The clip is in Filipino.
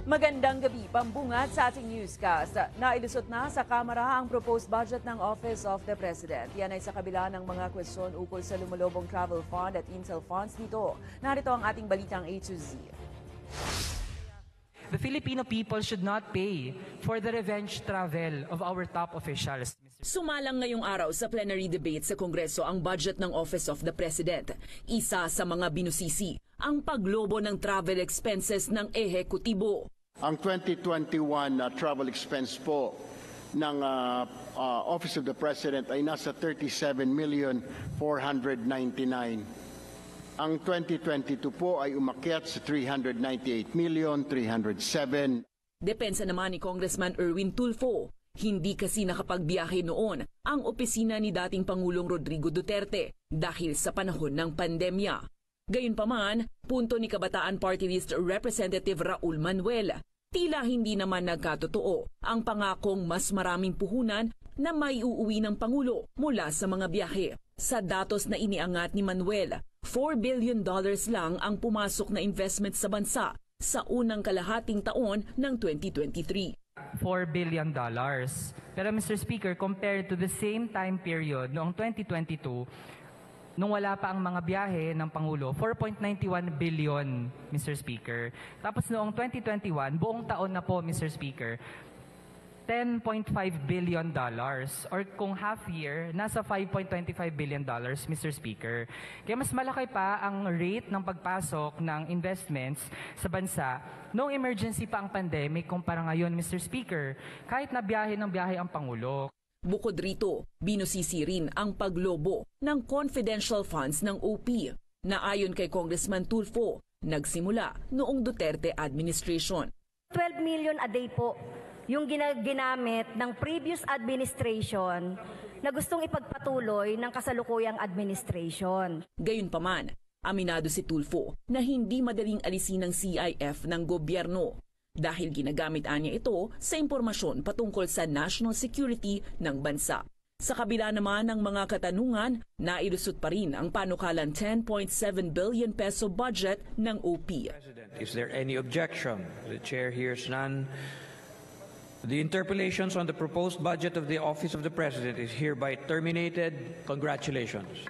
Magandang gabi, pambungad sa ating newscast. Nailusot na sa Kamara ang proposed budget ng Office of the President. Yan ay sa kabila ng mga kwestiyon ukol sa lumulubong travel fund at intel funds dito. Narito ang ating balitang A to Z. The Filipino people should not pay for the revenge travel of our top officials. Sumalang ngayong araw sa plenary debate sa Kongreso ang budget ng Office of the President. Isa sa mga binusisi ang paglobo ng travel expenses ng ehekutibo. Ang 2021 travel expense po ng Office of the President ay nasa 37,499,000. Ang 2022 po ay umakyat sa 398,307,000. Depensa naman ni Congressman Erwin Tulfo, hindi kasi nakapagbiyahe noon ang opisina ni dating Pangulong Rodrigo Duterte dahil sa panahon ng pandemya. Gayunpaman, punto ni Kabataan Party List Representative Raul Manuel, tila hindi naman nagkatotoo ang pangakong mas maraming puhunan na may uuwi ng Pangulo mula sa mga biyahe. Sa datos na iniangat ni Manuel, $4 billion lang ang pumasok na investment sa bansa sa unang kalahating taon ng 2023. $4 billion. Pero Mr. Speaker, compared to the same time period noong 2022, nung wala pa ang mga biyahe ng Pangulo, 4.91 billion, Mr. Speaker. Tapos noong 2021, buong taon na po, Mr. Speaker, $10.5 billion. Or kung half year, nasa $5.25 billion, Mr. Speaker. Kaya mas malaki pa ang rate ng pagpasok ng investments sa bansa noong emergency pa ang pandemic kumpara ngayon, Mr. Speaker. Kahit na biyahe ng biyahe ang Pangulo. Bukod rito, binusisi rin ang paglobo ng confidential funds ng OP na ayon kay Congressman Tulfo, nagsimula noong Duterte administration. 12 million a day po yung ginamit ng previous administration na gustong ipagpatuloy ng kasalukuyang administration. Gayunpaman, aminado si Tulfo na hindi madaling alisin ng CIF ng gobyerno dahil ginagamit niya ito sa impormasyon patungkol sa national security ng bansa. Sa kabila naman ng mga katanungan, nailusot pa rin ang panukalang 10.7 billion peso budget ng OP. Is there any objection? The chair hears none. The interpellations on the proposed budget of the Office of the President is hereby terminated. Congratulations.